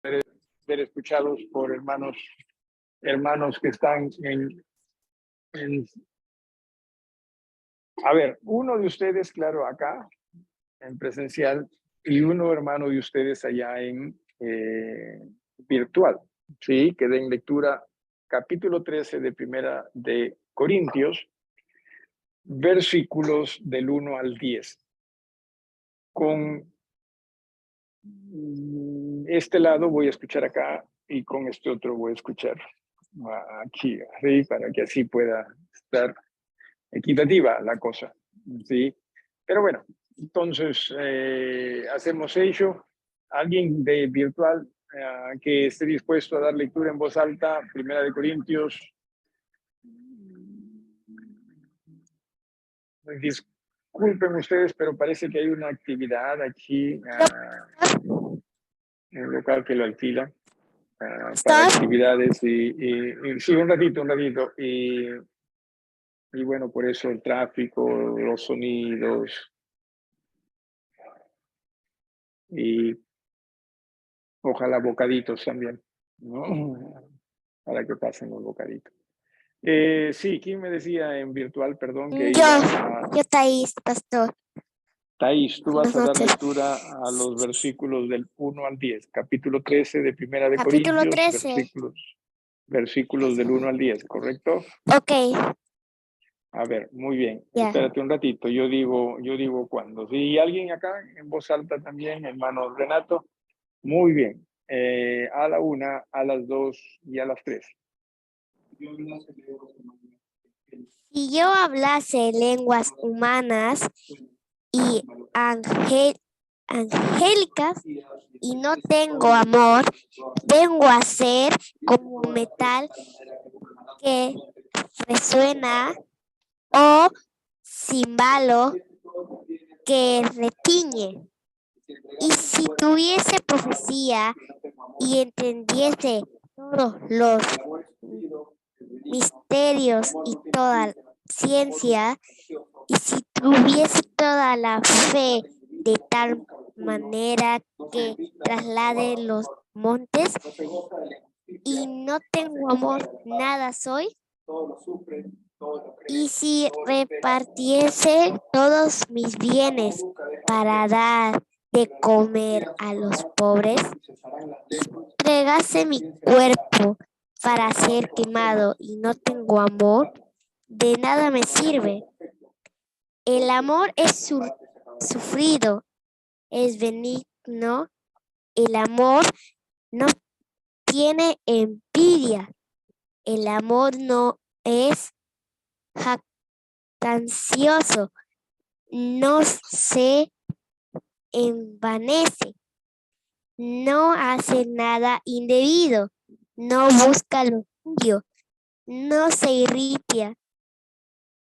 ser escuchados por hermanos que están a ver, uno de ustedes, claro, acá, en presencial, y uno hermano de ustedes allá en virtual, ¿sí? Que den lectura capítulo 13 de Primera de Corintios, versículos del 1 al 10. Con este lado voy a escuchar acá y con este otro voy a escuchar aquí, ¿sí? Para que así pueda estar equitativa la cosa, ¿sí? Pero bueno, entonces hacemos ello. Alguien de virtual que esté dispuesto a dar lectura en voz alta, Primera de Corintios. Disculpen ustedes, pero parece que hay una actividad aquí en el local que lo alquila para actividades y sí, un ratito. Y bueno, por eso el tráfico, los sonidos y ojalá bocaditos también, ¿no? Para que pasen los bocaditos. Sí, ¿quién me decía en virtual, perdón, que yo Thais, pastor. Thais, tú vas Buenas a dar noches. lectura a los versículos del 1 al 10, capítulo 13 de Primera de Capítulo Corintios, 13. versículos del 1 al 10, ¿correcto? Ok, A ver, muy bien. ya. Espérate un ratito, yo digo cuándo. Si alguien acá en voz alta también, hermano Renato, muy bien. A la 1, a las 2 y a las 3. Si yo hablase lenguas humanas y angélicas y no tengo amor, vengo a ser como un metal que resuena o címbalo que retiñe. Y si tuviese profecía y entendiese todos los misterios y toda ciencia, y si tuviese toda la fe de tal manera que traslade los montes, y no tengo amor, nada soy. Y si repartiese todos mis bienes para dar de comer a los pobres, y entregase mi cuerpo para ser quemado y no tengo amor, de nada me sirve. El amor es sufrido, es benigno. El amor no tiene envidia. El amor no es jactancioso, no se envanece, no hace nada indebido, no busca lo suyo, no se irrita,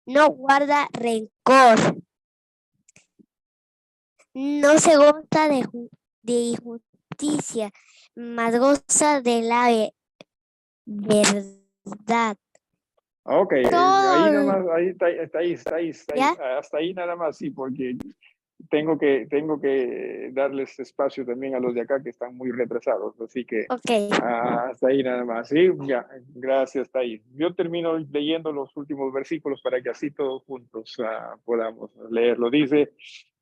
no guarda rencor, no se goza de injusticia, mas goza de la verdad. Ok, ahí nada más, ahí está ahí, ¿Ya? hasta ahí nada más, sí, porque tengo que darles espacio también a los de acá que están muy retrasados, así que Ok. hasta ahí nada más, sí, ya, gracias, Thais. Yo termino leyendo los últimos versículos para que así todos juntos podamos leerlo. Dice,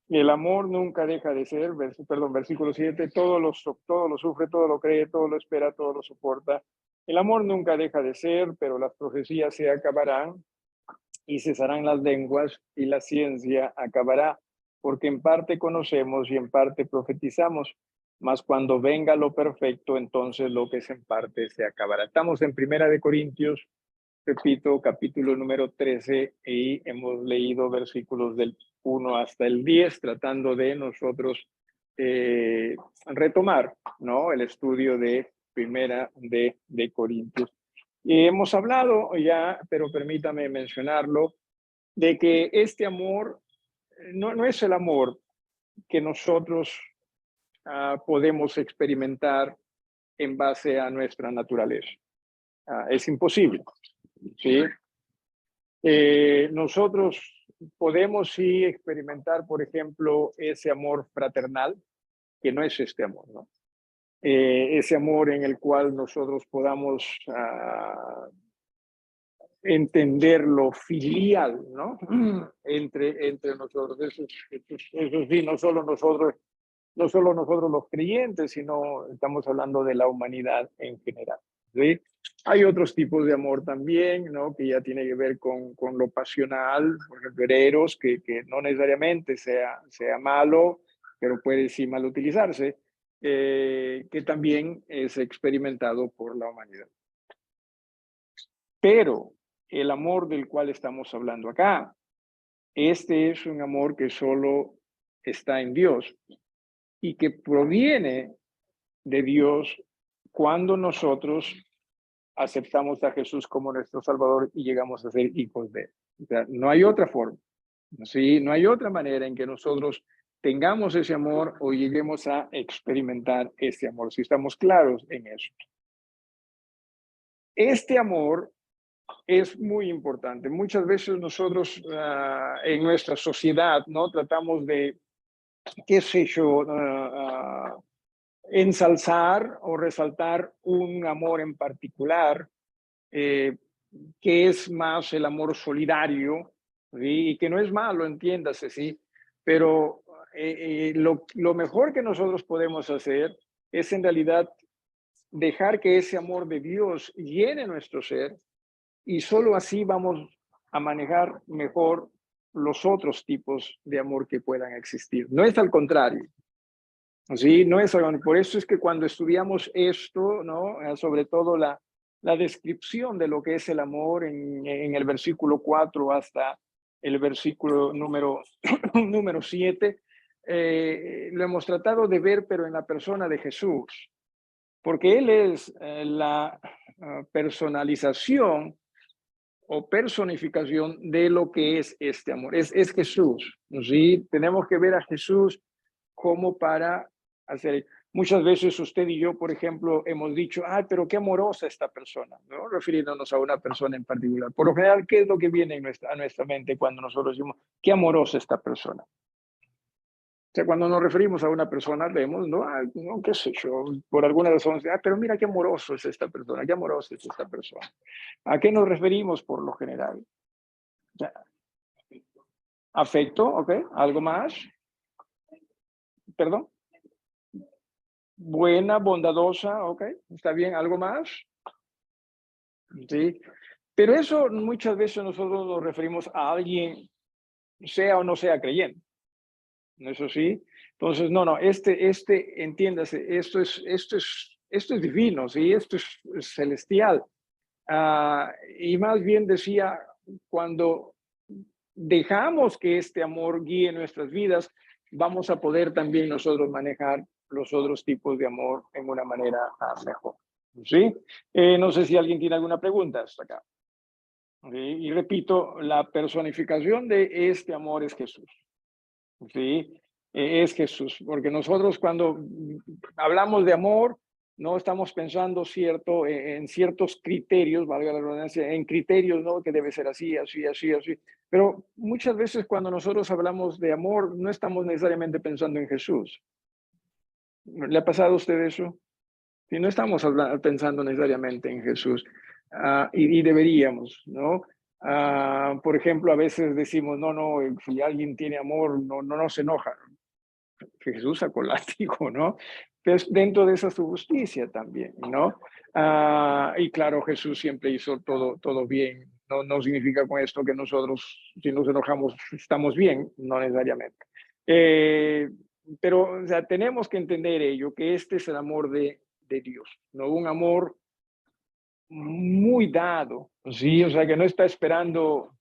el amor nunca deja de ser, versículo 7, todo lo sufre, todo lo cree, todo lo espera, todo lo soporta. El amor nunca deja de ser, pero las profecías se acabarán y cesarán las lenguas y la ciencia acabará, porque en parte conocemos y en parte profetizamos, mas cuando venga lo perfecto, entonces lo que es en parte se acabará. Estamos en Primera de Corintios, repito, capítulo número 13, y hemos leído versículos del 1 hasta el 10, tratando de nosotros retomar, ¿no?, el estudio de Primera de Corintios. Y hemos hablado ya, pero permítame mencionarlo, de que este amor no es el amor que nosotros podemos experimentar en base a nuestra naturaleza. Es imposible, ¿sí? Nosotros podemos sí experimentar, por ejemplo, ese amor fraternal, que no es este amor, ¿no? ese amor en el cual nosotros podamos entender lo filial, ¿no? Entre nosotros. Eso sí, no solo nosotros los creyentes, sino estamos hablando de la humanidad en general, ¿sí? Hay otros tipos de amor también, ¿no? Que ya tiene que ver con lo pasional, por ejemplo, eros, que no necesariamente sea malo, pero puede sí mal utilizarse, que también es experimentado por la humanidad. Pero el amor del cual estamos hablando acá, este es un amor que solo está en Dios y que proviene de Dios cuando nosotros aceptamos a Jesús como nuestro Salvador y llegamos a ser hijos de Él. O sea, no hay otra forma, ¿sí? No hay otra manera en que nosotros tengamos ese amor o lleguemos a experimentar ese amor, si estamos claros en eso. Este amor es muy importante. Muchas veces nosotros en nuestra sociedad, ¿no? Tratamos de, qué sé yo, ensalzar o resaltar un amor en particular, que es más el amor solidario, ¿sí? Y que no es malo, entiéndase, ¿sí? Pero lo mejor que nosotros podemos hacer es en realidad dejar que ese amor de Dios llene nuestro ser y solo así vamos a manejar mejor los otros tipos de amor que puedan existir. No es al contrario. Sí, no es, por eso es que cuando estudiamos esto, ¿no? Sobre todo la descripción de lo que es el amor en el versículo 4 hasta el versículo número 7, lo hemos tratado de ver, pero en la persona de Jesús, porque Él es la personalización o personificación de lo que es este amor. Es Jesús, ¿sí? Tenemos que ver a Jesús como para hacer. Muchas veces usted y yo, por ejemplo, hemos dicho, pero qué amorosa esta persona, ¿no? Refiriéndonos a una persona en particular. Por lo general, ¿qué es lo que viene a nuestra mente cuando nosotros decimos, qué amorosa esta persona? O sea, cuando nos referimos a una persona, vemos, ¿no? No, qué sé yo, por alguna razón, pero mira qué amoroso es esta persona, qué amorosa es esta persona. ¿A qué nos referimos por lo general? O sea, afecto, ¿ok? ¿Algo más? ¿Perdón? Buena, bondadosa, ¿ok? ¿Está bien? ¿Algo más? Sí. Pero eso muchas veces nosotros nos referimos a alguien, sea o no sea creyente. ¿Eso sí? Entonces, no, entiéndase, esto es divino, ¿sí? Esto es celestial. Y más bien decía, cuando dejamos que este amor guíe nuestras vidas, vamos a poder también nosotros manejar los otros tipos de amor en una manera mejor. ¿Sí? No sé si alguien tiene alguna pregunta hasta acá. ¿Sí? Y repito, la personificación de este amor es Jesús. ¿Sí? Es Jesús, porque nosotros cuando hablamos de amor, no estamos pensando en ciertos criterios, valga la redundancia, en criterios, ¿no? Que debe ser así, así, así, así. Pero muchas veces cuando nosotros hablamos de amor, no estamos necesariamente pensando en Jesús. ¿Le ha pasado a usted eso? Si no estamos pensando necesariamente en Jesús, y deberíamos, ¿no? Por ejemplo, a veces decimos, no, si alguien tiene amor, no se enoja. Jesús sacó el látigo, ¿no? Pero dentro de esa su justicia también, ¿no? Y claro, Jesús siempre hizo todo bien. No significa con esto que nosotros, si nos enojamos, estamos bien, no necesariamente. Pero, o sea, tenemos que entender ello, que este es el amor de Dios, ¿no? Un amor muy dado, ¿sí? O sea, que no está esperando,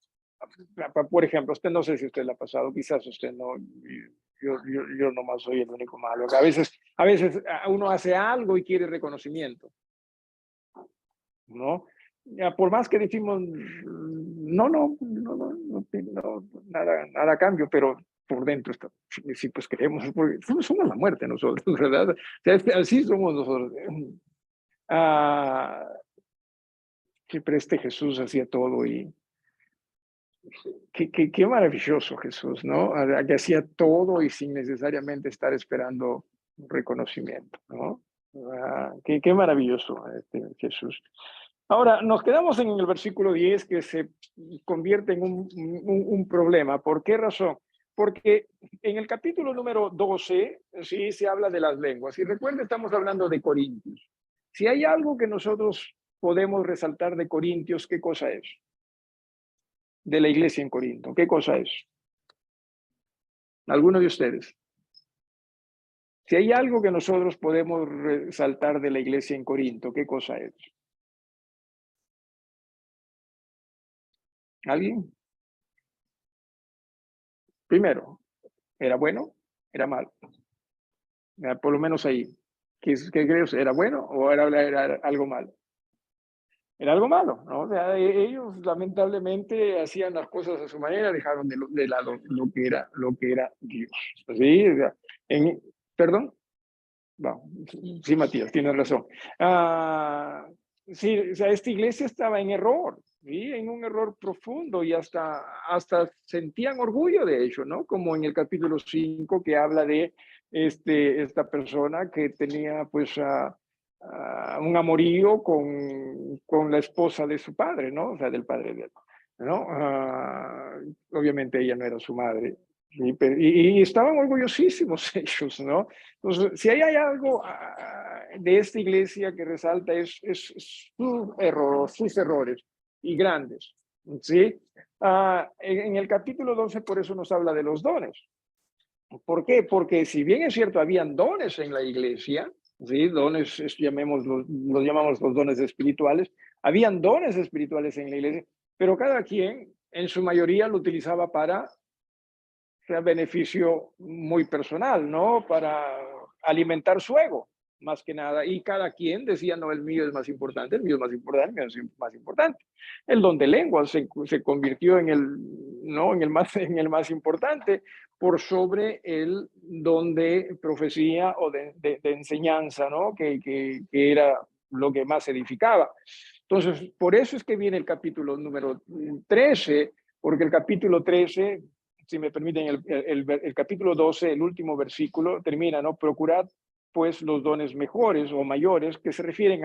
por ejemplo, usted no sé si usted le ha pasado, quizás usted no, yo nomás soy el único malo. A veces uno hace algo y quiere reconocimiento, ¿no? Ya, por más que decimos, no, nada a cambio, pero por dentro está, sí, pues queremos, porque somos la muerte nosotros, ¿verdad? O sea, así somos nosotros. Pero este Jesús hacía todo y qué maravilloso Jesús, ¿no? Que hacía todo y sin necesariamente estar esperando un reconocimiento, ¿no? Qué maravilloso Jesús. Ahora, nos quedamos en el versículo 10 que se convierte en un problema. ¿Por qué razón? Porque en el capítulo número 12, sí, se habla de las lenguas. Y recuerden, estamos hablando de Corintios. Si hay algo que nosotros podemos resaltar de Corintios, ¿qué cosa es? De la iglesia en Corinto, ¿qué cosa es? ¿Alguno de ustedes? Si hay algo que nosotros podemos resaltar de la iglesia en Corinto, ¿qué cosa es? ¿Alguien? Primero, ¿era bueno? ¿Era malo? Por lo menos ahí. ¿Qué crees? ¿Era bueno o era algo malo? Era algo malo, ¿no? O sea, ellos lamentablemente hacían las cosas a su manera, dejaron de lado lo que era Dios. ¿Sí? O sea, ¿perdón? No, sí, Matías, tienes razón. Sí, o sea, esta iglesia estaba en error, ¿sí? En un error profundo y hasta sentían orgullo de ello, ¿no? Como en el capítulo 5 que habla de esta persona que tenía pues un amorío con la esposa de su padre, ¿no? O sea, del padre de él, ¿no? Obviamente ella no era su madre, y estaban orgullosísimos ellos, ¿no? Entonces, si hay algo de esta iglesia que resalta es su error, sus errores, y grandes, ¿sí? En el capítulo 12 por eso nos habla de los dones. ¿Por qué? Porque si bien es cierto, habían dones en la iglesia, ¿sí? Dones, los llamamos los dones espirituales, habían dones espirituales en la iglesia, pero cada quien en su mayoría lo utilizaba para sea beneficio muy personal, ¿no? Para alimentar su ego, más que nada. Y cada quien decía, no, el mío es más importante, el mío es más importante, el mío es más importante. El don de lengua se convirtió en el, ¿no? En el más importante por sobre el don de profecía o de enseñanza, ¿no? Que era lo que más edificaba. Entonces, por eso es que viene el capítulo número 13, porque el capítulo 13, si me permiten, el capítulo 12, el último versículo, termina, ¿no? Procurad pues los dones mejores o mayores que se refieren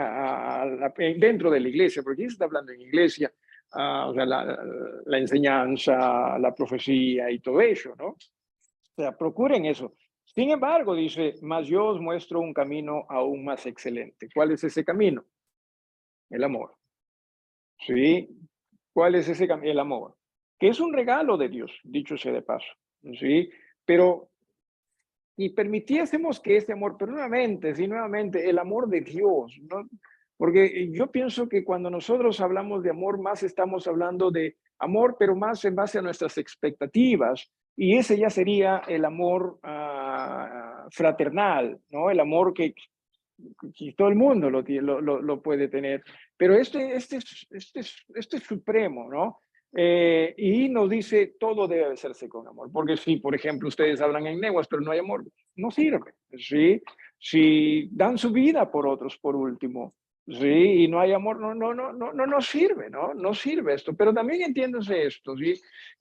dentro de la iglesia, porque aquí se está hablando en iglesia, o sea, la enseñanza, la profecía y todo eso, ¿no? O sea, procuren eso. Sin embargo, dice, mas yo os muestro un camino aún más excelente. ¿Cuál es ese camino? El amor. ¿Sí? ¿Cuál es ese camino? El amor, que es un regalo de Dios, dicho sea de paso, ¿sí? Pero, y permitiésemos que este amor, pero nuevamente, sí, nuevamente, el amor de Dios, ¿no? Porque yo pienso que cuando nosotros hablamos de amor, más estamos hablando de amor, pero más en base a nuestras expectativas, y ese ya sería el amor fraternal, ¿no? El amor que todo el mundo lo puede tener, pero este es supremo, ¿no? Y nos dice, todo debe hacerse con amor, porque si, por ejemplo, ustedes hablan en lenguas, pero no hay amor, no sirve, ¿sí? Si dan su vida por otros, por último, ¿sí? Y no hay amor, no sirve, ¿no? No sirve esto, pero también entiéndase esto, ¿sí?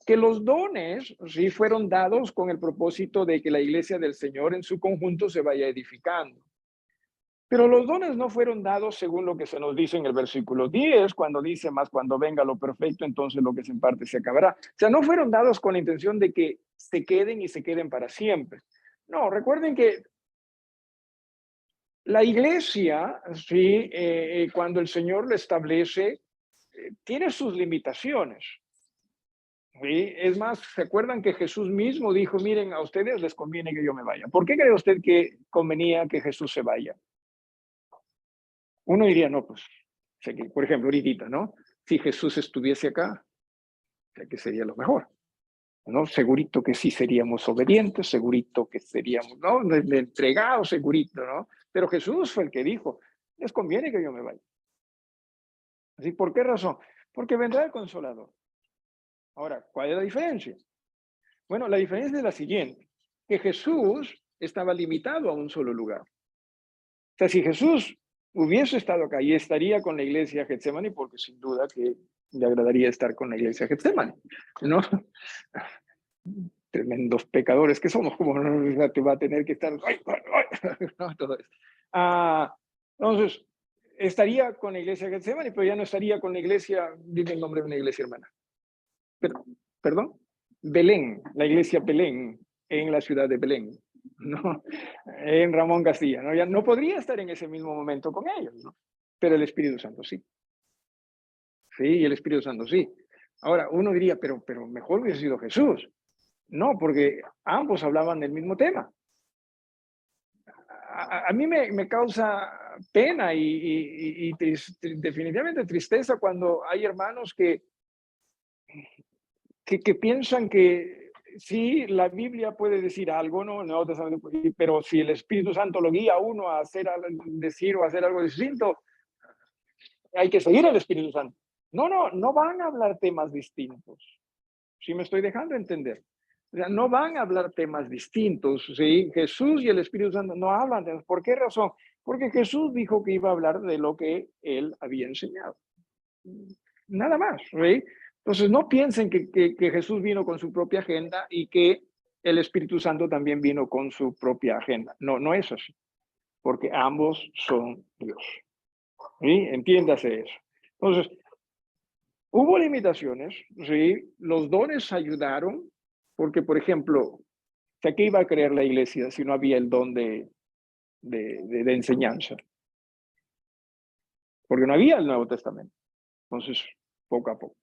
Que los dones, ¿sí? Fueron dados con el propósito de que la iglesia del Señor en su conjunto se vaya edificando. Pero los dones no fueron dados según lo que se nos dice en el versículo 10, cuando dice, más cuando venga lo perfecto, entonces lo que se en parte se acabará. O sea, no fueron dados con la intención de que se queden y se queden para siempre. No, recuerden que la iglesia, sí, cuando el Señor lo establece, tiene sus limitaciones. ¿Sí? Es más, ¿se acuerdan que Jesús mismo dijo, miren, a ustedes les conviene que yo me vaya? ¿Por qué cree usted que convenía que Jesús se vaya? Uno diría, no, pues, por ejemplo, ahorita, ¿no? Si Jesús estuviese acá, que sería lo mejor, ¿no? Segurito que sí seríamos obedientes, segurito que seríamos, ¿no? Entregados, segurito, ¿no? Pero Jesús fue el que dijo, les conviene que yo me vaya. ¿Así? ¿Por qué razón? Porque vendrá el Consolador. Ahora, ¿cuál es la diferencia? Bueno, la diferencia es la siguiente, que Jesús estaba limitado a un solo lugar. O sea, si Jesús hubiese estado acá y estaría con la iglesia Getsemani, porque sin duda que le agradaría estar con la iglesia Getsemani, ¿no? Tremendos pecadores que somos, como no te va a tener que estar, no, todo eso. Entonces, estaría con la iglesia de Getsemani, pero ya no estaría con la iglesia, dime el nombre de una iglesia hermana. ¿Perdón? Belén, la iglesia Belén, en la ciudad de Belén, ¿no? En Ramón Castilla, ¿no? Ya no podría estar en ese mismo momento con ellos, ¿no? Pero el Espíritu Santo sí. Sí, el Espíritu Santo sí. Ahora, uno diría, pero mejor hubiese sido Jesús. No, porque ambos hablaban del mismo tema. A mí me causa pena y definitivamente tristeza cuando hay hermanos que piensan que sí, la Biblia puede decir algo, ¿no? Pero si el Espíritu Santo lo guía a uno a decir o hacer algo distinto, hay que seguir al Espíritu Santo. No van a hablar temas distintos. ¿Sí me estoy dejando entender? O sea, no van a hablar temas distintos, ¿sí? Jesús y el Espíritu Santo no hablan de... ¿Por qué razón? Porque Jesús dijo que iba a hablar de lo que él había enseñado. Nada más, ¿sí? Entonces, no piensen que Jesús vino con su propia agenda y que el Espíritu Santo también vino con su propia agenda. No es así, porque ambos son Dios. ¿Sí? Entiéndase eso. Entonces, hubo limitaciones, ¿sí? Los dones ayudaron, porque, por ejemplo, ¿a qué iba a creer la iglesia si no había el don de enseñanza? Porque no había el Nuevo Testamento. Entonces, poco a poco.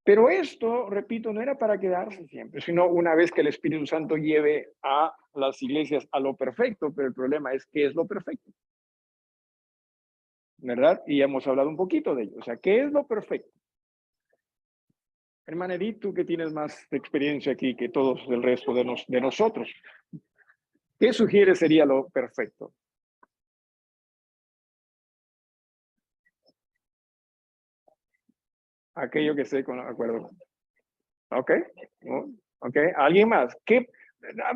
Pero esto, repito, no era para quedarse siempre, sino una vez que el Espíritu Santo lleve a las iglesias a lo perfecto, pero el problema es ¿qué es lo perfecto? ¿Verdad? Y hemos hablado un poquito de ello. O sea, ¿qué es lo perfecto? Hermana Edith, tú que tienes más experiencia aquí que todos el resto de nosotros, ¿qué sugiere sería lo perfecto? Aquello que esté con acuerdo. ¿Ok? ¿Ok? ¿Alguien más?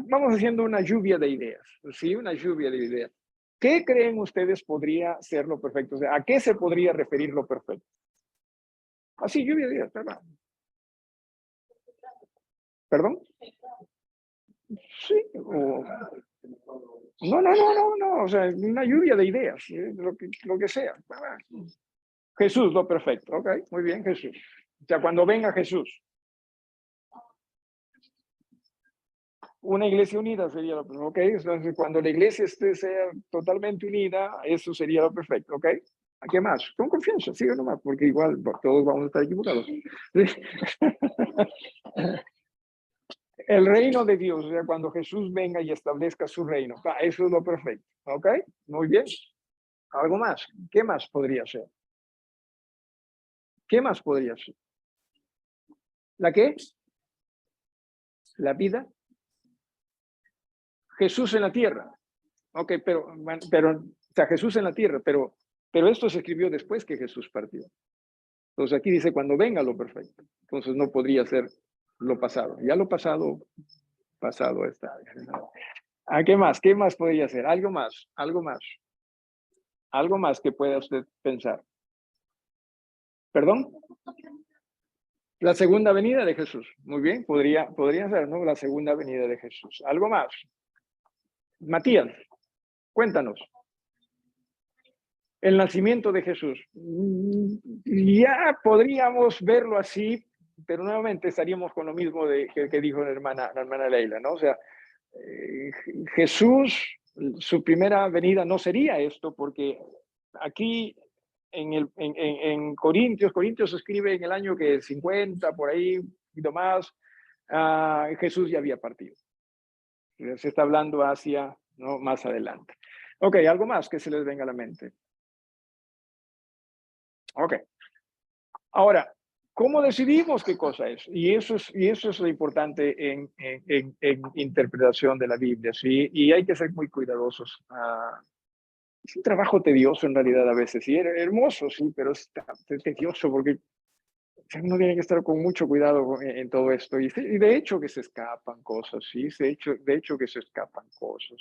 Vamos haciendo una lluvia de ideas. ¿Sí? Una lluvia de ideas. ¿Qué creen ustedes podría ser lo perfecto? O sea, ¿a qué se podría referir lo perfecto? Así, lluvia de ideas, ¿verdad? ¿Perdón? Sí. No. O sea, una lluvia de ideas, ¿sí? Lo que sea. Jesús, lo perfecto. Ok, muy bien, Jesús. O sea, cuando venga Jesús. Una iglesia unida sería lo perfecto. Ok, entonces cuando la iglesia sea totalmente unida, eso sería lo perfecto. Ok. ¿A qué más? Con confianza, sigue nomás, porque igual todos vamos a estar equivocados. El reino de Dios, o sea, cuando Jesús venga y establezca su reino. Eso es lo perfecto. ¿Ok? Muy bien. ¿Algo más? ¿Qué más podría ser? ¿Qué más podría ser? ¿La qué? ¿La vida? Jesús en la tierra. Ok, o sea, Jesús en la tierra, pero esto se escribió después que Jesús partió. Entonces aquí dice cuando venga lo perfecto. Entonces no podría ser lo pasado. Ya lo pasado está. ¿A qué más? ¿Qué más podría ser? Algo más, algo más. Algo más que pueda usted pensar. ¿Perdón? La segunda venida de Jesús. Muy bien, podría ser, ¿no? La segunda venida de Jesús. Algo más. Matías, cuéntanos. El nacimiento de Jesús. Ya podríamos verlo así, pero nuevamente estaríamos con lo mismo que dijo la hermana Leila, ¿no? O sea, Jesús, su primera venida no sería esto, porque aquí en Corintios escribe en el año que 50, por ahí, un poquito más, Jesús ya había partido. Se está hablando hacia, ¿no? Más adelante. Ok, algo más que se les venga a la mente. Ok. Ahora, ¿cómo decidimos qué cosa es? Y eso es lo importante en interpretación de la Biblia, ¿sí? Y hay que ser muy cuidadosos. Es un trabajo tedioso en realidad a veces, sí, hermoso, sí, pero es tedioso porque uno tiene que estar con mucho cuidado en todo esto. Y de hecho que se escapan cosas, sí, de hecho que se escapan cosas.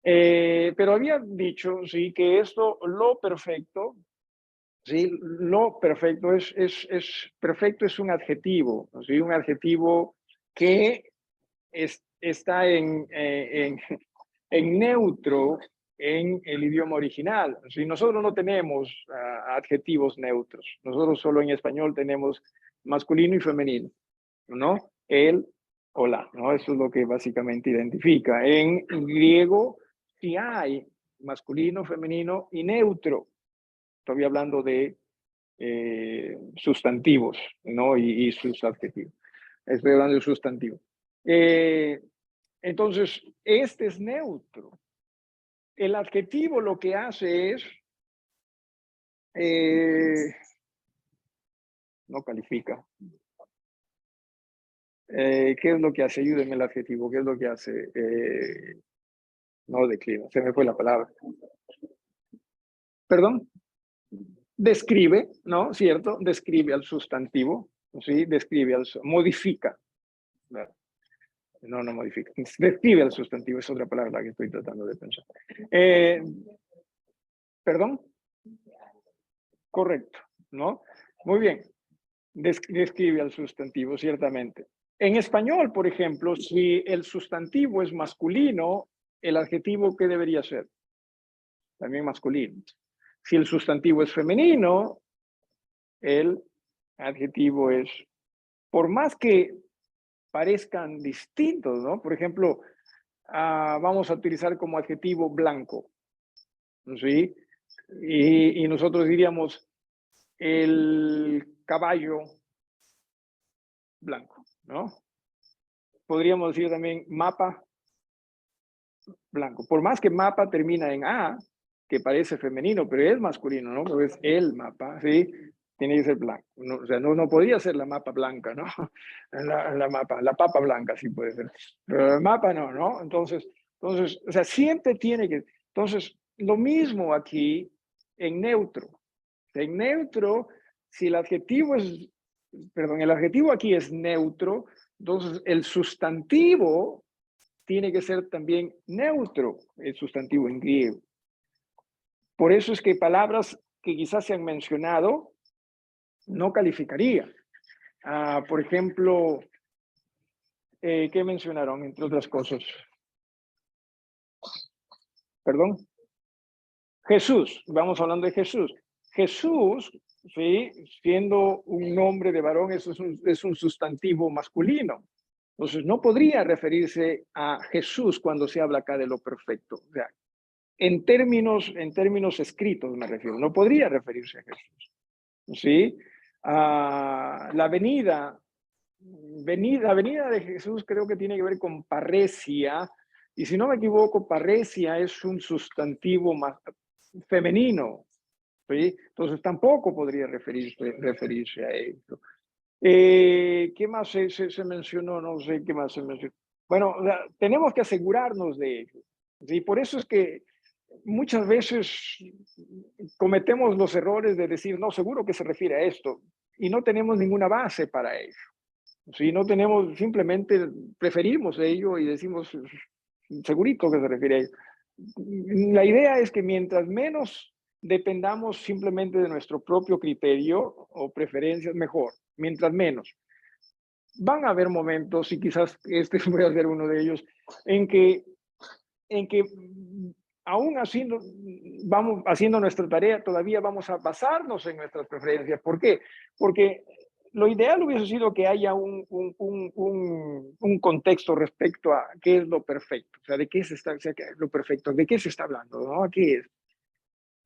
Pero había dicho, sí, que esto, lo perfecto, sí, lo perfecto perfecto es un adjetivo, ¿sí? Un adjetivo que está en neutro, en el idioma original. Si nosotros no tenemos adjetivos neutros, nosotros solo en español tenemos masculino y femenino, ¿no? El o la, ¿no? Eso es lo que básicamente identifica. En griego sí hay masculino, femenino y neutro. Estoy hablando de sustantivos, ¿no? Y sus adjetivos. Estoy hablando de sustantivos. Entonces, este es neutro. El adjetivo lo que hace es, no califica. ¿Qué es lo que hace? Ayúdenme el adjetivo. ¿Qué es lo que hace? No declina, se me fue la palabra. ¿Perdón? Describe, ¿no? ¿Cierto? Describe al sustantivo, ¿sí? Describe al, modifica. No, no modifica. Describe al sustantivo, es otra palabra que estoy tratando de pensar. ¿Perdón? Correcto, ¿no? Muy bien. Describe al sustantivo, ciertamente. En español, por ejemplo, si el sustantivo es masculino, el adjetivo, ¿qué debería ser? También masculino. Si el sustantivo es femenino, el adjetivo es, por más que parezcan distintos, ¿no? Por ejemplo, vamos a utilizar como adjetivo blanco, ¿sí? Y nosotros diríamos el caballo blanco, ¿no? Podríamos decir también mapa blanco. Por más que mapa termina en A, que parece femenino, pero es masculino, ¿no? Pero es el mapa, ¿sí? Tiene que ser blanco. No, o sea, no podría ser la mapa blanca, ¿no? La papa blanca sí puede ser. Pero el mapa no, ¿no? Entonces, o sea, siempre tiene que... Entonces, lo mismo aquí en neutro. En neutro, si el adjetivo es... Perdón, el adjetivo aquí es neutro, entonces el sustantivo tiene que ser también neutro, el sustantivo en griego. Por eso es que palabras que quizás se han mencionado no calificaría. Por ejemplo, ¿qué mencionaron, entre otras cosas? ¿Perdón? Jesús, vamos hablando de Jesús. Jesús, ¿sí? Siendo un nombre de varón, eso es un sustantivo masculino. Entonces, no podría referirse a Jesús cuando se habla acá de lo perfecto. O sea, en términos escritos me refiero, no podría referirse a Jesús. ¿Sí? La venida de Jesús creo que tiene que ver con parresia, y si no me equivoco, parresia es un sustantivo más femenino, ¿sí? Entonces tampoco podría referirse a eso. ¿Qué más se mencionó? No sé qué más se mencionó. Bueno, o sea, tenemos que asegurarnos de ello. ¿Sí? Por eso es que muchas veces cometemos los errores de decir, no, seguro que se refiere a esto, y no tenemos ninguna base para ello. Si no tenemos, simplemente preferimos ello y decimos, segurito que se refiere a ello. La idea es que mientras menos dependamos simplemente de nuestro propio criterio o preferencias, mejor, mientras menos. Van a haber momentos, y quizás este voy a ser uno de ellos, en que aún así vamos haciendo nuestra tarea, todavía vamos a basarnos en nuestras preferencias. ¿Por qué? Porque lo ideal hubiese sido que haya un contexto respecto a qué es lo perfecto, o sea, de qué se está, o sea, lo perfecto, de qué se está hablando, ¿no? ¿Qué es?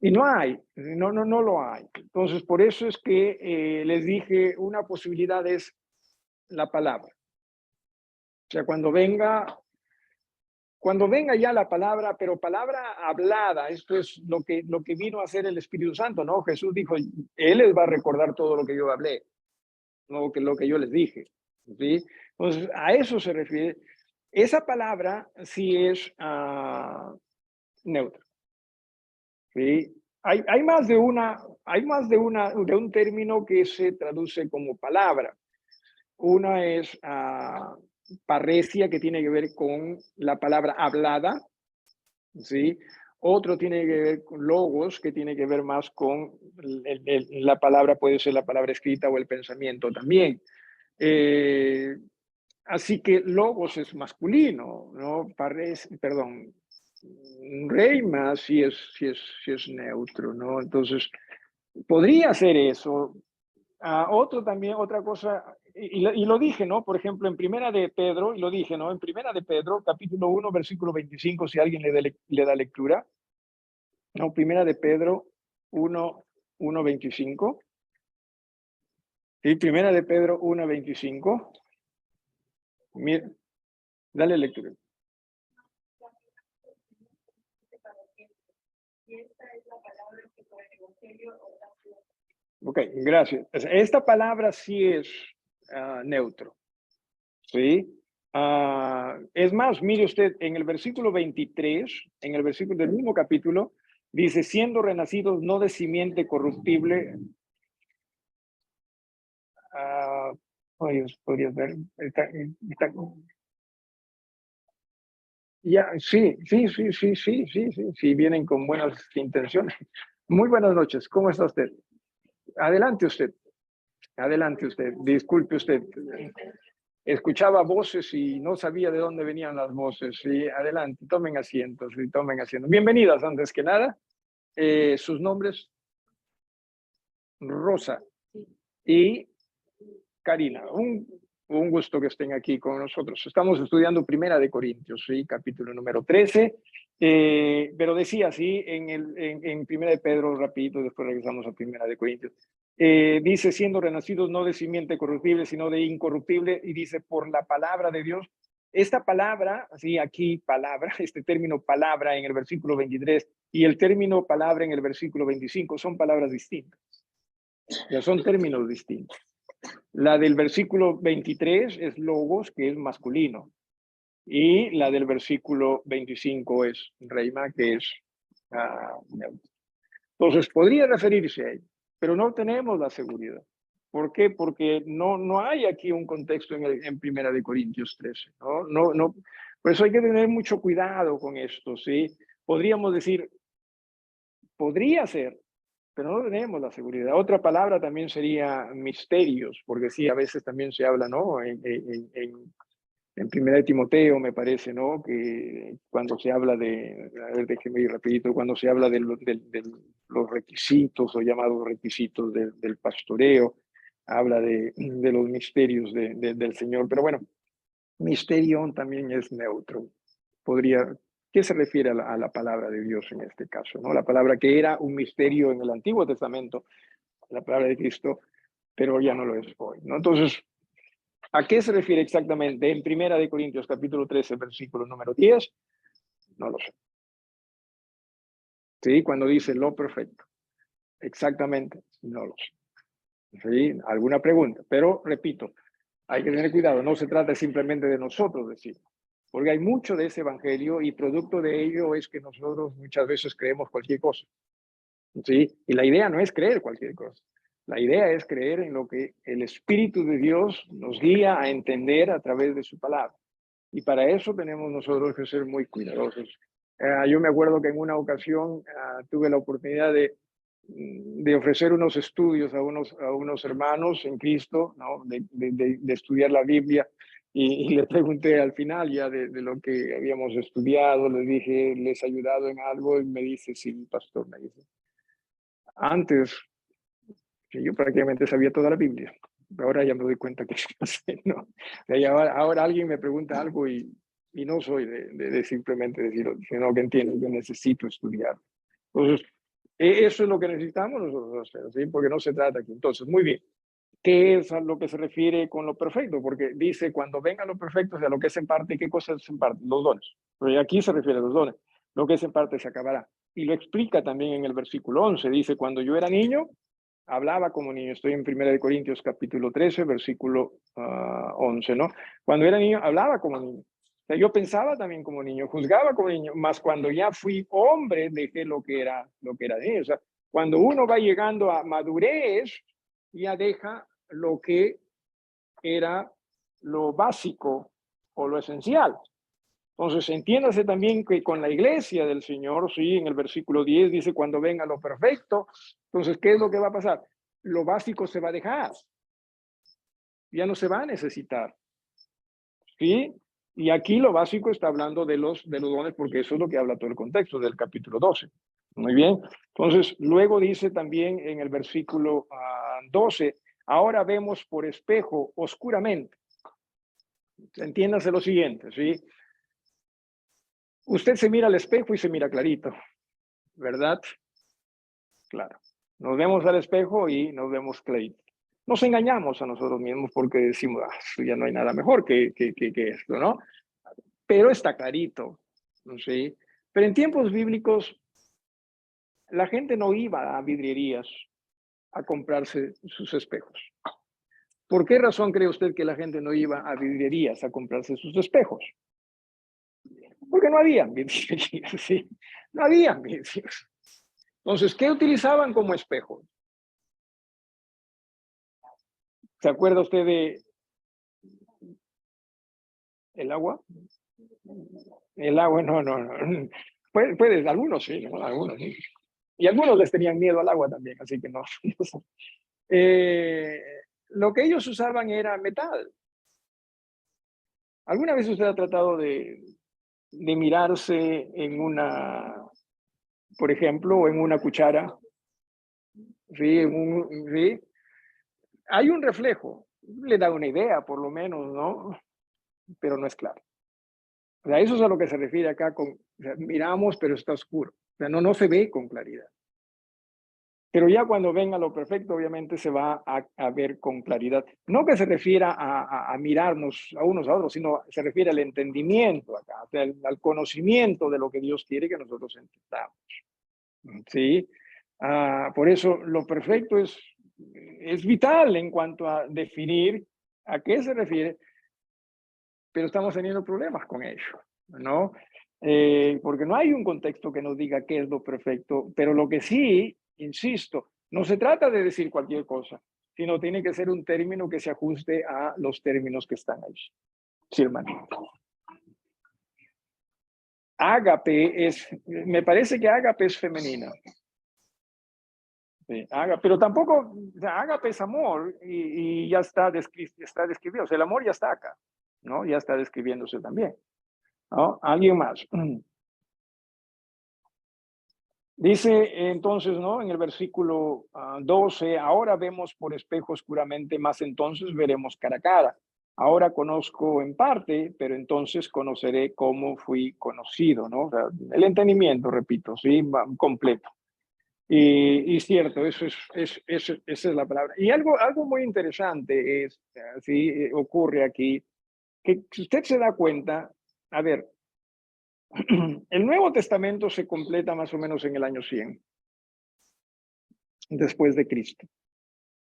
Y no hay, no lo hay. Entonces, por eso es que les dije, una posibilidad es la palabra. O sea, cuando venga ya la palabra, pero palabra hablada, esto es lo que vino a hacer el Espíritu Santo, ¿no? Jesús dijo, Él les va a recordar todo lo que yo hablé, no que lo que yo les dije, ¿sí? Entonces, a eso se refiere. Esa palabra sí es neutra, ¿sí? Hay más de un término que se traduce como palabra. Una es parresia, que tiene que ver con la palabra hablada, ¿sí? Otro tiene que ver con logos, que tiene que ver más con la palabra, puede ser la palabra escrita o el pensamiento también. Así que logos es masculino, ¿no? Reima sí es neutro, ¿no? Entonces, podría ser eso. Otra cosa, y lo dije, ¿no? Por ejemplo, en Primera de Pedro, y lo dije, ¿no? En Primera de Pedro, capítulo 1, versículo 25, si alguien le da lectura, ¿no? Primera de Pedro 1, 25. Sí, Primera de Pedro 1, 25. Mira, dale lectura. Ok, gracias. Esta palabra sí es neutro, ¿sí? Es más, mire usted, en el versículo 23, en el versículo del mismo capítulo, dice, siendo renacidos no de simiente corruptible. Podrías ver. Ya, sí, vienen con buenas intenciones. Muy buenas noches, ¿cómo está usted? Adelante usted, adelante usted, disculpe usted. Escuchaba voces y no sabía de dónde venían las voces. Sí, adelante, tomen asientos y tomen asientos. Bienvenidas antes que nada. Sus nombres, Rosa y Karina. Un gusto que estén aquí con nosotros. Estamos estudiando Primera de Corintios, ¿sí? Capítulo número 13. Pero decía, sí, en Primera de Pedro, rapidito, después regresamos a Primera de Corintios. Dice, siendo renacidos no de simiente corruptible, sino de incorruptible, y dice, por la palabra de Dios. Esta palabra, así aquí palabra, este término palabra en el versículo 23 y el término palabra en el versículo 25 son palabras distintas. Ya son términos distintos. La del versículo 23 es logos, que es masculino, y la del versículo 25 es reima, que es neutro. Entonces, podría referirse a ello, pero no tenemos la seguridad. ¿Por qué? Porque no hay aquí un contexto en Primera de Corintios 13. No. Por eso hay que tener mucho cuidado con esto, ¿sí? Podríamos decir, podría ser, pero no tenemos la seguridad. Otra palabra también sería misterios, porque sí, a veces también se habla, ¿no? En Primera de Timoteo, me parece, ¿no? Que cuando se habla a ver, déjeme ir rapidito, cuando se habla de los requisitos o llamados requisitos del pastoreo, habla de los misterios del Señor. Pero bueno, misterio también es neutro. ¿Qué se refiere a la palabra de Dios en este caso? ¿No? La palabra que era un misterio en el Antiguo Testamento, la palabra de Cristo, pero ya no lo es hoy, ¿no? Entonces, ¿a qué se refiere exactamente en Primera de Corintios capítulo 13, versículo número 10? No lo sé. ¿Sí? Cuando dice lo perfecto. Exactamente, no lo sé. ¿Sí? ¿Alguna pregunta? Pero, repito, hay que tener cuidado. No se trata simplemente de nosotros decir, porque hay mucho de ese evangelio y producto de ello es que nosotros muchas veces creemos cualquier cosa. ¿Sí? Y la idea no es creer cualquier cosa. La idea es creer en lo que el Espíritu de Dios nos guía a entender a través de su palabra. Y para eso tenemos nosotros que ser muy cuidadosos. Yo me acuerdo que en una ocasión tuve la oportunidad de ofrecer unos estudios a unos hermanos en Cristo, ¿no? de estudiar la Biblia, y les pregunté al final ya de lo que habíamos estudiado, les dije, ¿les he ayudado en algo? Y me dice, sí, pastor, me dice. Antes, que yo prácticamente sabía toda la Biblia, ahora ya me doy cuenta que no sé, ¿no? Ahora alguien me pregunta algo y no soy de simplemente decirlo, sino que entiendo que necesito estudiar. Entonces, eso es lo que necesitamos nosotros hacer, ¿sí? Porque no se trata aquí. Entonces, muy bien. ¿Qué es a lo que se refiere con lo perfecto? Porque dice, cuando venga lo perfecto, o sea, lo que es en parte, ¿qué cosas es en parte? Los dones. Pero aquí se refiere a los dones. Lo que es en parte se acabará. Y lo explica también en el versículo 11. Dice, cuando yo era niño, hablaba como niño. Estoy en 1 Corintios capítulo 13, versículo 11, ¿no? Cuando era niño, hablaba como niño. O sea, yo pensaba también como niño, juzgaba como niño, más cuando ya fui hombre, dejé lo que era niño. O sea, cuando uno va llegando a madurez, ya deja lo que era lo básico o lo esencial. Entonces, entiéndase también que con la iglesia del Señor, sí, en el versículo 10 dice, cuando venga lo perfecto, entonces, ¿qué es lo que va a pasar? Lo básico se va a dejar, ya no se va a necesitar, ¿sí? Y aquí lo básico está hablando de los dones, porque eso es lo que habla todo el contexto del capítulo 12. Muy bien. Entonces, luego dice también en el versículo 12, ahora vemos por espejo oscuramente. Entiéndase lo siguiente, ¿sí? Usted se mira al espejo y se mira clarito, ¿verdad? Claro. Nos vemos al espejo y nos vemos clarito. Nos engañamos a nosotros mismos porque decimos, ya no hay nada mejor que esto, ¿no? Pero está clarito, ¿sí? Pero en tiempos bíblicos, la gente no iba a vidrierías a comprarse sus espejos. ¿Por qué razón cree usted que la gente no iba a vidrierías a comprarse sus espejos? Porque no había vidrierías, ¿sí? No había vidrierías. Entonces, ¿qué utilizaban como espejo? ¿Se acuerda usted de el agua? El agua, no. Puede, algunos sí, ¿no? Algunos sí. Y algunos les tenían miedo al agua también, así que no. Lo que ellos usaban era metal. ¿Alguna vez usted ha tratado de mirarse en una, por ejemplo, en una cuchara? Sí, sí. Hay un reflejo, le da una idea por lo menos, ¿no? Pero no es claro. O sea, eso es a lo que se refiere acá con, o sea, miramos pero está oscuro. O sea, no se ve con claridad. Pero ya cuando venga lo perfecto, obviamente se va a ver con claridad. No que se refiera a mirarnos a unos a otros, sino se refiere al entendimiento acá, o sea, al conocimiento de lo que Dios quiere que nosotros entendamos. ¿Sí? Por eso lo perfecto es vital en cuanto a definir a qué se refiere, pero estamos teniendo problemas con ello, ¿no? Porque no hay un contexto que nos diga qué es lo perfecto, pero lo que sí, insisto, no se trata de decir cualquier cosa, sino tiene que ser un término que se ajuste a los términos que están ahí. Sí, hermano. Ágape es, me parece que ágape es femenina. Sí, pero tampoco, o sea, ágape es amor y ya está describido, o sea, el amor ya está acá, ¿no? Ya está describiéndose también, ¿no? Alguien más. Dice entonces, ¿no? En el versículo 12, ahora vemos por espejo oscuramente, más entonces veremos cara a cara. Ahora conozco en parte, pero entonces conoceré cómo fui conocido, ¿no? O sea, el entendimiento, repito, sí, completo. Y cierto, esa es la palabra. Y algo muy interesante es, sí, ocurre aquí, que si usted se da cuenta, a ver, el Nuevo Testamento se completa más o menos en el año 100 después de Cristo.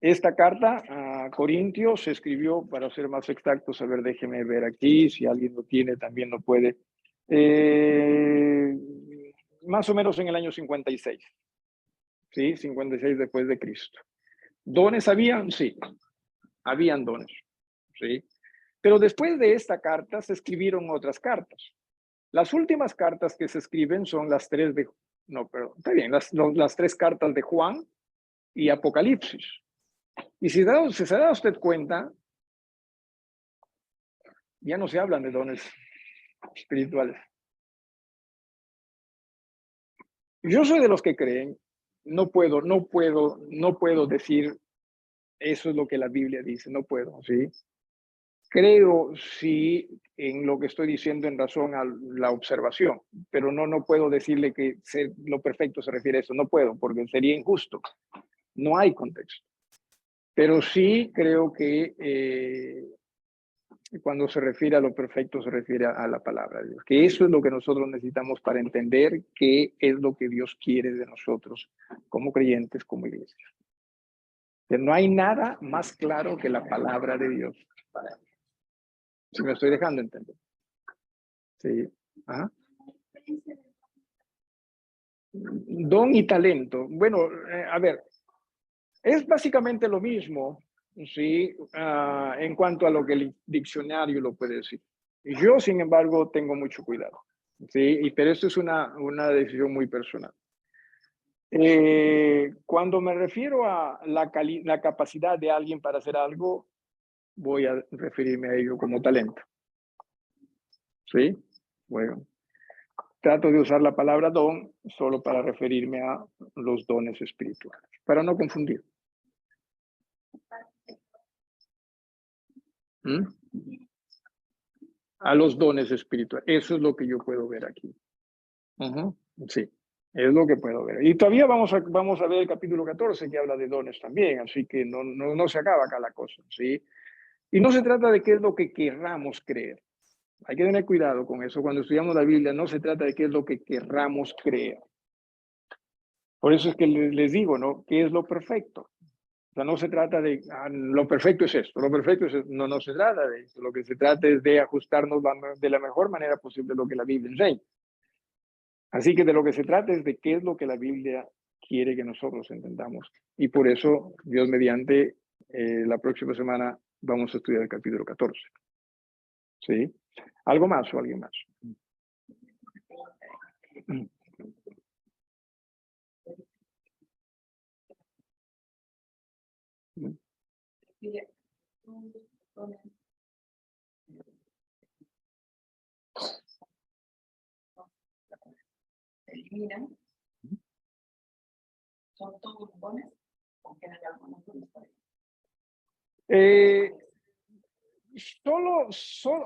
Esta carta a Corintios se escribió, para ser más exactos, a ver, déjeme ver aquí, si alguien lo tiene también lo puede, más o menos en el año 56, ¿sí? 56 después de Cristo. ¿Dones habían? Sí, habían dones, ¿sí? Pero después de esta carta se escribieron otras cartas. Las últimas cartas que se escriben son las tres de, no, perdón, está bien, las tres cartas de Juan y Apocalipsis. Y si se da usted cuenta, ya no se hablan de dones espirituales. Yo soy de los que creen, no puedo decir eso es lo que la Biblia dice, no puedo, ¿sí? Creo sí en lo que estoy diciendo en razón a la observación, pero no puedo decirle que lo perfecto se refiere a eso, no puedo, porque sería injusto. No hay contexto. Pero sí creo que cuando se refiere a lo perfecto se refiere a la palabra de Dios, que eso es lo que nosotros necesitamos para entender qué es lo que Dios quiere de nosotros como creyentes, como iglesia. Que no hay nada más claro que la palabra de Dios para mí. Si me estoy dejando entender. Sí. Ajá. Don y talento. Bueno, a ver, es básicamente lo mismo, ¿sí? En cuanto a lo que el diccionario lo puede decir. Yo, sin embargo, tengo mucho cuidado, ¿sí? Pero esto es una decisión muy personal. Cuando me refiero a la capacidad de alguien para hacer algo, voy a referirme a ello como talento. ¿Sí? Bueno, trato de usar la palabra don solo para referirme a los dones espirituales, para no confundir. ¿Mm? A los dones espirituales. Eso es lo que yo puedo ver aquí. Sí, es lo que puedo ver. Y todavía vamos a ver el capítulo 14 que habla de dones también, así que no se acaba acá la cosa, ¿sí? Y no se trata de qué es lo que querramos creer. Hay que tener cuidado con eso. Cuando estudiamos la Biblia, no se trata de qué es lo que querramos creer. Por eso es que les digo, ¿no? ¿Qué es lo perfecto? O sea, no se trata de, lo perfecto es esto, lo perfecto es esto. No se trata de eso. Lo que se trata es de ajustarnos de la mejor manera posible a lo que la Biblia enseña. Así que de lo que se trata es de qué es lo que la Biblia quiere que nosotros entendamos. Y por eso, Dios mediante, la próxima semana vamos a estudiar el capítulo 14. ¿Sí? ¿Algo más o alguien más? Eliminan, son todos dones, o quedan algunos dones por ahí.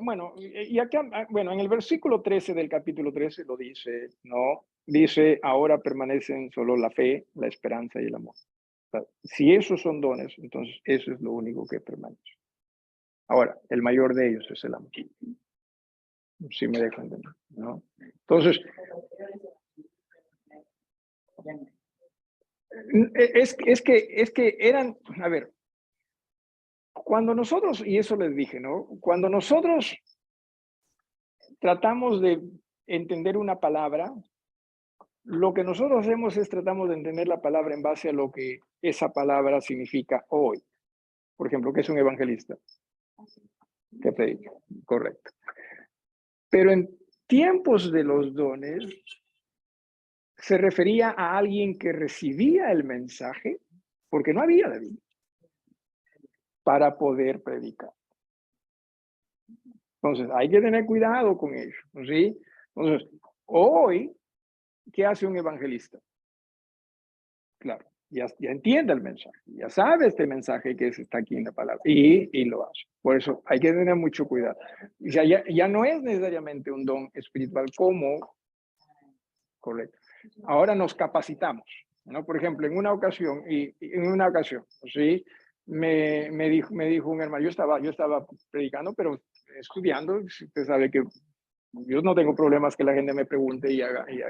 Bueno, y acá, bueno, en el versículo 13 del capítulo 13 lo dice, ¿no? Dice, ahora permanecen solo la fe, la esperanza y el amor. O sea, si esos son dones, entonces eso es lo único que permanece. Ahora, el mayor de ellos es el amor. Si me dejo entender, ¿no? Entonces, es que eran, a ver, cuando nosotros, y eso les dije, ¿no? Cuando nosotros tratamos de entender una palabra, lo que nosotros hacemos es tratamos de entender la palabra en base a lo que esa palabra significa hoy. Por ejemplo, ¿qué es un evangelista? Que predica, correcto. Pero en tiempos de los dones, se refería a alguien que recibía el mensaje, porque no había la Biblia, para poder predicar. Entonces, hay que tener cuidado con ello, ¿sí? Entonces, hoy, ¿qué hace un evangelista? Claro, ya entiende el mensaje, ya sabe este mensaje que está aquí en la palabra y lo hace. Por eso hay que tener mucho cuidado. O sea, ya no es necesariamente un don espiritual como, correcto. Ahora nos capacitamos, ¿no? Por ejemplo, en una ocasión, ¿sí? Me dijo un hermano, yo estaba predicando, pero estudiando, usted sabe que yo no tengo problemas que la gente me pregunte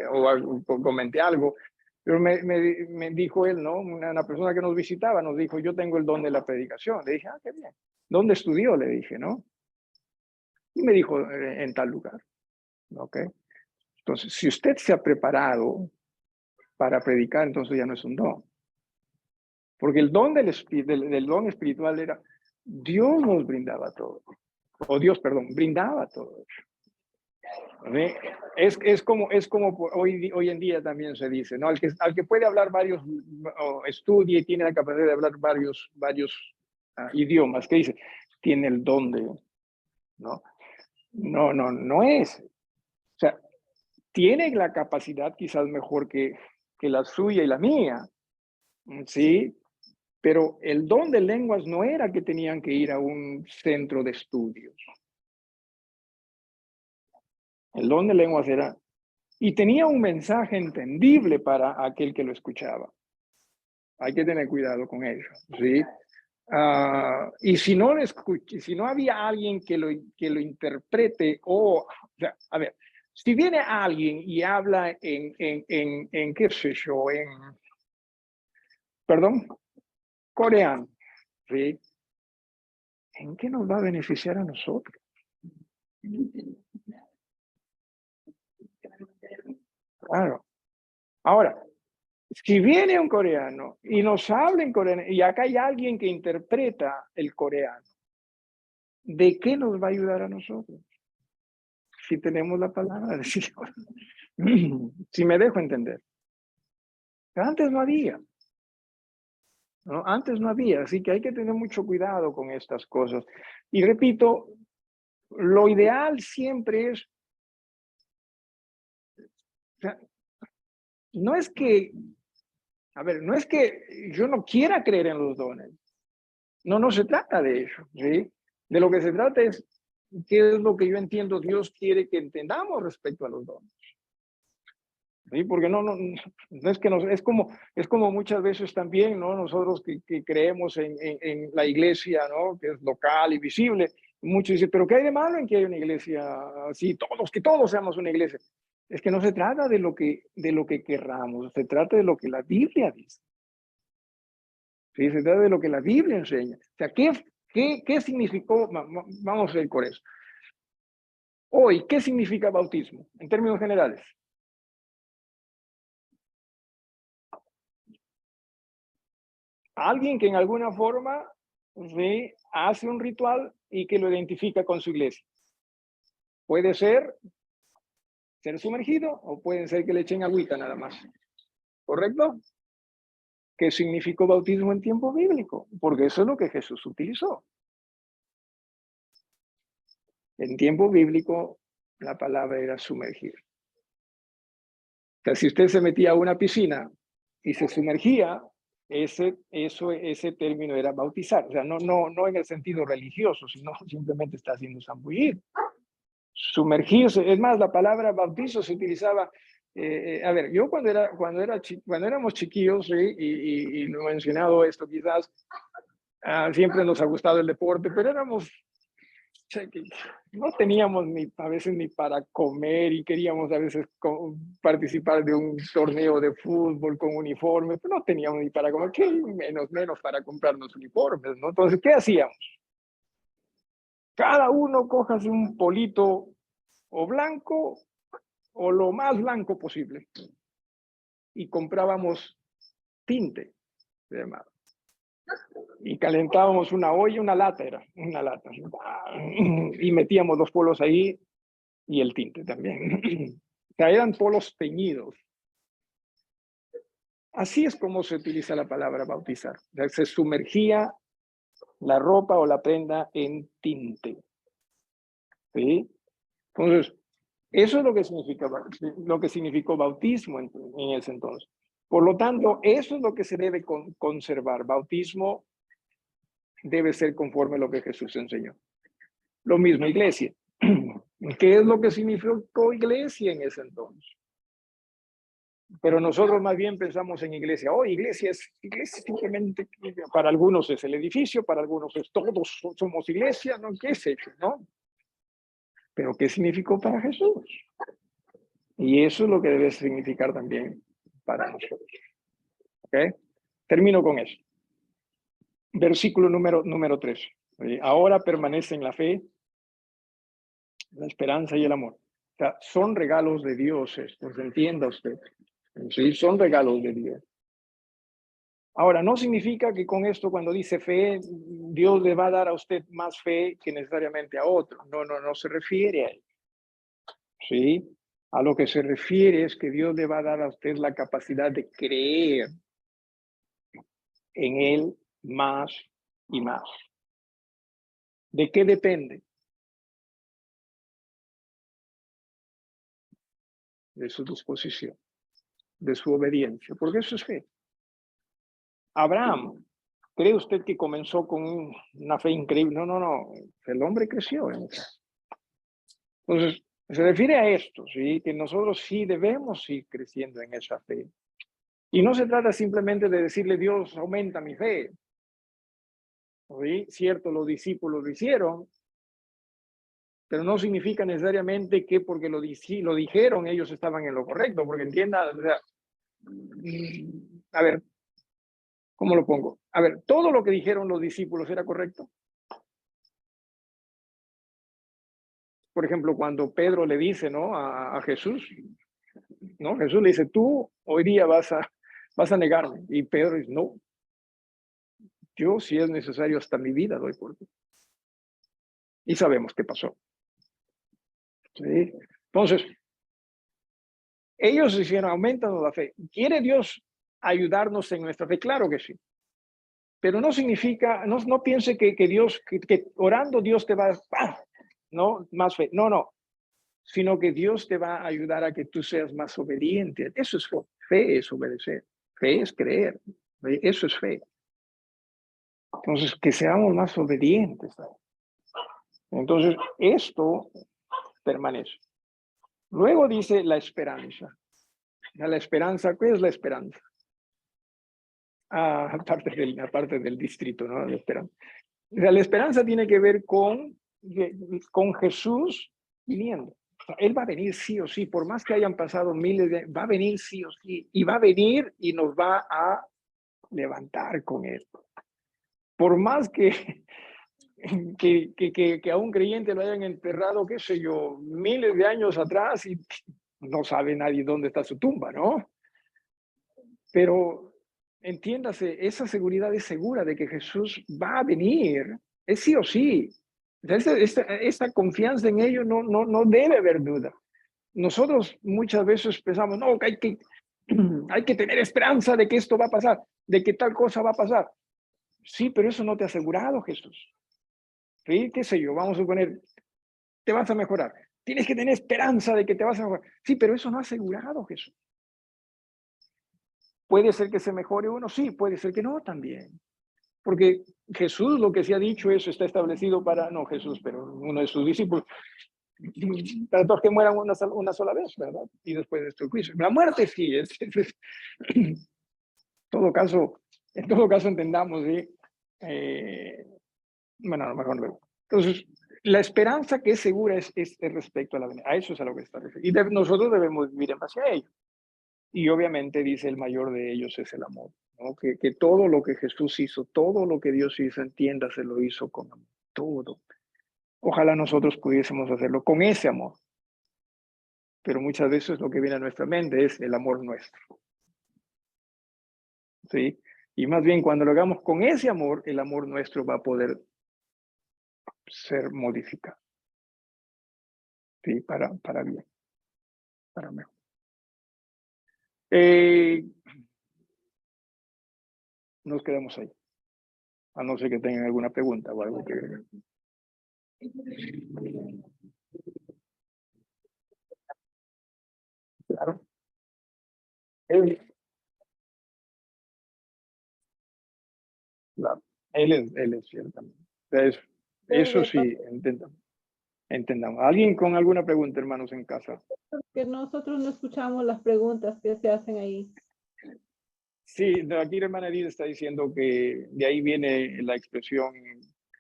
o comente algo, pero me dijo él, ¿no? Una persona que nos visitaba nos dijo, yo tengo el don de la predicación. Le dije, qué bien. ¿Dónde estudió? Le dije, ¿no? Y me dijo, en tal lugar. ¿Ok? Entonces, si usted se ha preparado para predicar, entonces ya no es un don. Porque el don del don espiritual era, Dios nos brindaba todo. O Dios, perdón, brindaba todo. Es como hoy en día también se dice, ¿no? Al que puede hablar varios, o estudie y tiene la capacidad de hablar varios idiomas, ¿qué dice? Tiene el don de, ¿no? No es. O sea, tiene la capacidad quizás mejor que la suya y la mía, ¿sí? Pero el don de lenguas no era que tenían que ir a un centro de estudios. El don de lenguas era, y tenía un mensaje entendible para aquel que lo escuchaba. Hay que tener cuidado con eso, ¿sí? Y si no si no había alguien que lo interprete, o sea, a ver, si viene alguien y habla en qué sé yo, perdón, coreano, ¿sí? ¿En qué nos va a beneficiar a nosotros? Claro. Ahora, si viene un coreano y nos habla en coreano, y acá hay alguien que interpreta el coreano, ¿de qué nos va a ayudar a nosotros? Si tenemos la palabra de Dios. Si me dejo entender. Antes no había. ¿No? Antes no había, así que hay que tener mucho cuidado con estas cosas. Y repito, lo ideal siempre es sea, no es que, a ver, no es que yo no quiera creer en los dones. No se trata de eso, ¿sí? De lo que se trata es qué es lo que yo entiendo Dios quiere que entendamos respecto a los dones. ¿Sí? Porque no es que es como muchas veces también, ¿no? Nosotros que creemos en la iglesia, ¿no? Que es local y visible. Muchos dicen, pero ¿qué hay de malo en que haya una iglesia así? Que todos seamos una iglesia. Es que no se trata de lo que querramos, se trata de lo que la Biblia dice. ¿Sí? Se trata de lo que la Biblia enseña. O sea, ¿qué significó? Vamos a ver con eso. Hoy, ¿qué significa bautismo en términos generales? Alguien que en alguna forma, ¿sí?, hace un ritual y que lo identifica con su iglesia. Puede ser sumergido o puede ser que le echen agüita nada más. ¿Correcto? ¿Qué significó bautismo en tiempo bíblico? Porque eso es lo que Jesús utilizó. En tiempo bíblico, la palabra era sumergir. O sea, si usted se metía a una piscina y se sumergía, ese término era bautizar. O sea, no en el sentido religioso, sino simplemente está haciendo zambullir. Sumergirse. Es más, la palabra bautizo se utilizaba. A ver, yo cuando éramos chiquillos, ¿sí? Y no he mencionado esto quizás, siempre nos ha gustado el deporte, pero éramos, no teníamos a veces ni para comer y queríamos a veces participar de un torneo de fútbol con uniformes, pero no teníamos ni para comer, ¿qué? Menos para comprarnos uniformes, ¿no? Entonces, ¿qué hacíamos? Cada uno cójase un polito o blanco o lo más blanco posible y comprábamos tinte, se llamaba. Y calentábamos una olla, una lata, y metíamos los polos ahí y el tinte también. O sea, eran polos teñidos. Así es como se utiliza la palabra bautizar. O sea, se sumergía la ropa o la prenda en tinte. ¿Sí? Entonces, eso es lo que significó bautismo en ese entonces. Por lo tanto, eso es lo que se debe conservar. Bautismo debe ser conforme a lo que Jesús enseñó. Lo mismo iglesia. ¿Qué es lo que significó iglesia en ese entonces? Pero nosotros más bien pensamos en iglesia. Iglesia es simplemente, para algunos es el edificio, para algunos es todos somos iglesia, ¿no? ¿Qué es eso, no? Pero ¿qué significó para Jesús? Y eso es lo que debe significar también para nosotros. ¿Ok? Termino con eso. Versículo número 3. Ahora permanece en la fe, la esperanza y el amor. O sea, son regalos de Dios estos, entienda usted. Sí, son regalos de Dios. Ahora, no significa que con esto, cuando dice fe, Dios le va a dar a usted más fe que necesariamente a otro. No se refiere a ello. ¿Sí? A lo que se refiere es que Dios le va a dar a usted la capacidad de creer en Él más y más. ¿De qué depende? De su disposición, de su obediencia, porque eso es fe. Abraham, ¿cree usted que comenzó con una fe increíble? No. El hombre creció en eso. Entonces, se refiere a esto, ¿sí? Que nosotros sí debemos ir creciendo en esa fe. Y no se trata simplemente de decirle, Dios, aumenta mi fe. ¿Sí? Cierto, los discípulos lo hicieron, pero no significa necesariamente que porque lo dijeron ellos estaban en lo correcto, porque entienda, o sea, a ver, ¿cómo lo pongo? A ver, todo lo que dijeron los discípulos era correcto. Por ejemplo, cuando Pedro le dice, ¿no? a Jesús, ¿no? Jesús le dice, tú hoy día vas a negarme. Y Pedro dice, no, yo si es necesario hasta mi vida doy por ti. Y sabemos qué pasó. ¿Sí? Entonces, ellos hicieron, aumentando la fe. ¿Quiere Dios ayudarnos en nuestra fe? Claro que sí. Pero no significa, no piense que Dios, que orando Dios te va a, ¿no? Más fe. No. sino que Dios te va a ayudar a que tú seas más obediente. Eso es fe. Fe es obedecer. Fe es creer. Eso es fe. Entonces, que seamos más obedientes. Entonces, esto permanece. Luego dice la esperanza. La esperanza, ¿qué es la esperanza? Aparte del distrito, ¿no? La esperanza. O sea, la esperanza tiene que ver con Jesús viniendo. O sea, Él va a venir sí o sí, por más que hayan pasado miles de años, va a venir sí o sí, y va a venir y nos va a levantar con Él. Por más que a un creyente lo hayan enterrado, qué sé yo, miles de años atrás y no sabe nadie dónde está su tumba, ¿no? Pero entiéndase, esa seguridad es segura de que Jesús va a venir, es sí o sí. Esta confianza en ello no debe haber duda. Nosotros muchas veces pensamos, no, hay que tener esperanza de que esto va a pasar, de que tal cosa va a pasar. Sí, pero eso no te ha asegurado Jesús. ¿Sí? ¿Qué sé yo? Vamos a suponer, te vas a mejorar. Tienes que tener esperanza de que te vas a mejorar. Sí, pero eso no ha asegurado Jesús. ¿Puede ser que se mejore uno? Sí, puede ser que no también. Porque Jesús lo que se ha dicho, eso está establecido para, no Jesús, pero uno de sus discípulos, para todos que mueran una sola vez, ¿verdad? Y después de este juicio. La muerte sí, en todo caso entendamos, ¿sí? Bueno, a lo mejor luego. Entonces, la esperanza que es segura es respecto a la venida. A eso es a lo que está referido. Y nosotros debemos vivir en base a ello. Y obviamente dice el mayor de ellos es el amor, ¿no? Que todo lo que Jesús hizo, todo lo que Dios hizo, entienda, se lo hizo con amor, todo. Ojalá nosotros pudiésemos hacerlo con ese amor. Pero muchas veces lo que viene a nuestra mente es el amor nuestro. ¿Sí? Y más bien cuando lo hagamos con ese amor, el amor nuestro va a poder ser modificado. ¿Sí? Para bien, para mejor. Nos quedamos ahí. A no ser que tengan alguna pregunta o algo que... Claro. Claro. Él es fiel también. Entonces, eso sí, entendamos. ¿Alguien con alguna pregunta, hermanos, en casa? Que nosotros no escuchamos las preguntas que se hacen ahí. Sí, aquí la hermana Edith está diciendo que de ahí viene la expresión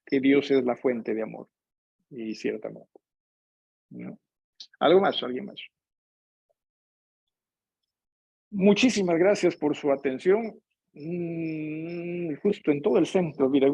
que Dios es la fuente de amor. Y ciertamente. ¿No? ¿Algo más? ¿Alguien más? Muchísimas gracias por su atención. Justo en todo el centro. Mira,